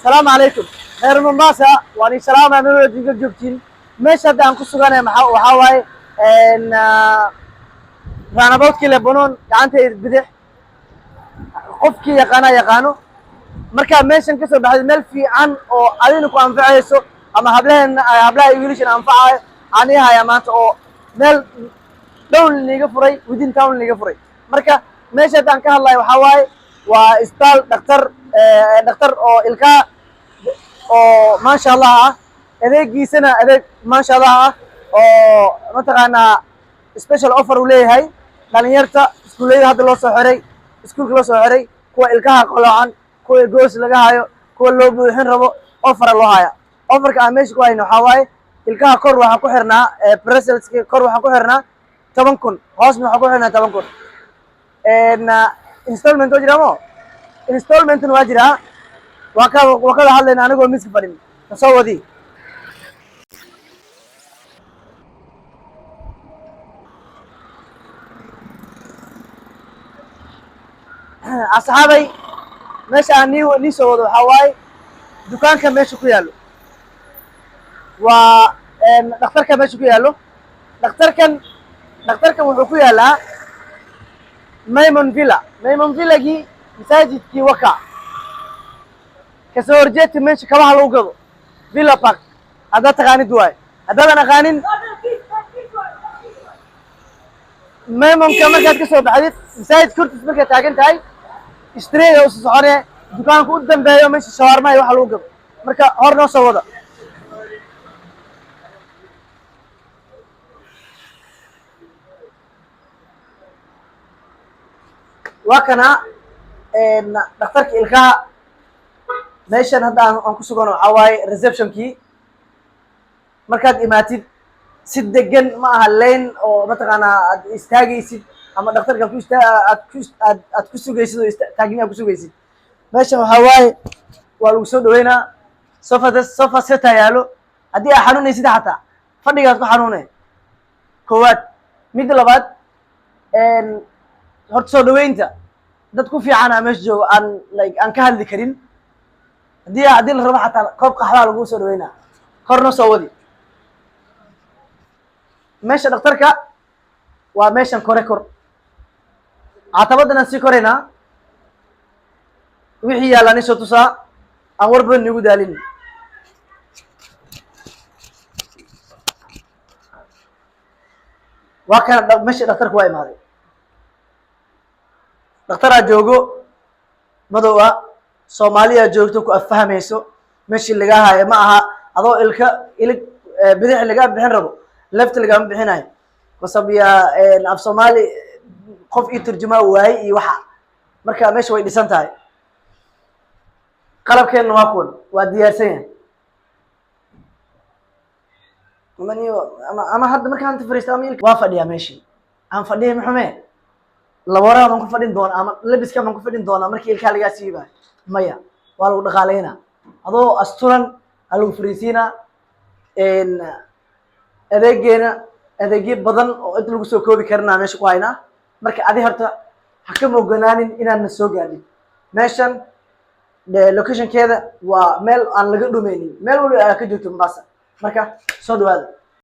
السلام عليكم غير مومباسا واني سلام انا جوجتين مش هدا ان كسغانay waxa way ان raanaboodkii Lebanon gacantay bidix qofkii yaqaano marka meeshan ka soo baxay meel fiican oo adina ku anfacayso ama hablaha wiilashan anfacayo ani haya maanta oo meel down liga furay within town liga furay marka meesha aan ka hadlayo waxa way waa isbitaal dhakhtar oo ilka oo ma sha Allah adeegiisana adeeg ma sha Allah oo mataqaana special offer u leeyahay dhalinyarta iskuuleeyada hadda loo soo xiray iskuulka loo soo xiray kuwa ilkaha qolocan kuwa goos laga hayo kuwa loo buuxin rabo offer loo haya offerka aan meesha ku hayno waxa waaye ilkaha kor waxa ku xirnaa bracelets kor waxa ku xirnaa 10,000 hoosna waxa ku xirnaa 10,000 installment oo jiramo installment waa jira وكذا حلنا أنا أقول مسك فريم تصودي أصحابي مش أني نسوي حواي دكان كم مش كيالو و دكتور كم مش كيالو دكتور كم وحكيالا ميمون فيلا جي مساجد كي وقع كسور جيت منش كواها لو قضو فيلا باك هذا تغاني دواي هذا أنا غانين ما ممكن مركز كسور بحديث مساعد كرت مركز تاجنت هاي اشتري يا أستاذ صحاري دكان قدام بيا منش شاورما يروح لو قضو مركز هرنا سودا وكنا دكتور كإلكا meeshan hadda aan ku sugano waxa waaye reception-kii markaad imaatid si degan ma aha lane oo mataqaanaa aad istaagaysid ama dhakhtarka aad ku sugaysid oo taagni aad ku sugaysid meeshan waxa waaye waa lagu soo dhaweynaa sofa set yaalo haddii aad xanuunaysid xataa fadhigaad ku xanuunay koowaad midda labaad horta soo dhaweynta dad ku fiican aa meesha joogo aan ka hadli karin haddii la rabo xataa koob qaxwaa lagu soo dhaweynaa korna soo wadi meesha dhakhtarka waa meeshan kor catabadan aan sii koraynaa wixii yaallaan isoo tusaa aan war badan igu daalin waa kana meesha dhakhtarka waa imaaday dhakhtaraa joogo madow ah Soomaaliya joogto ku afahmayso meeshii laga hayo ma aha adoo ilig bidix laga bixin rabo left laga bixinayo wasabiya af Soomaali qof ii turjuma waay iyo waxa marka meesha way dhisan tahay qalabkeena waa diyaarsan ama hadda markaan fariisto ama waa fadhiya meeshii aan fadhiyo maxamee labara aan ku fadhin doona ama labiska aan ku fadhin doona markii ilka laga siibay maya waa lagu dhaqaaleynaa adoo asturan lagu fariisiina adeegyo badan oo inta lagu soo koobi karnaa meesha ku haynaa marka adi horta ha ka moganaanin inaad na soo gaadhin meeshan locationkeeda waa meel aan laga dhumeynin meel waliba ka joogto Mombasa marka soo dhawaada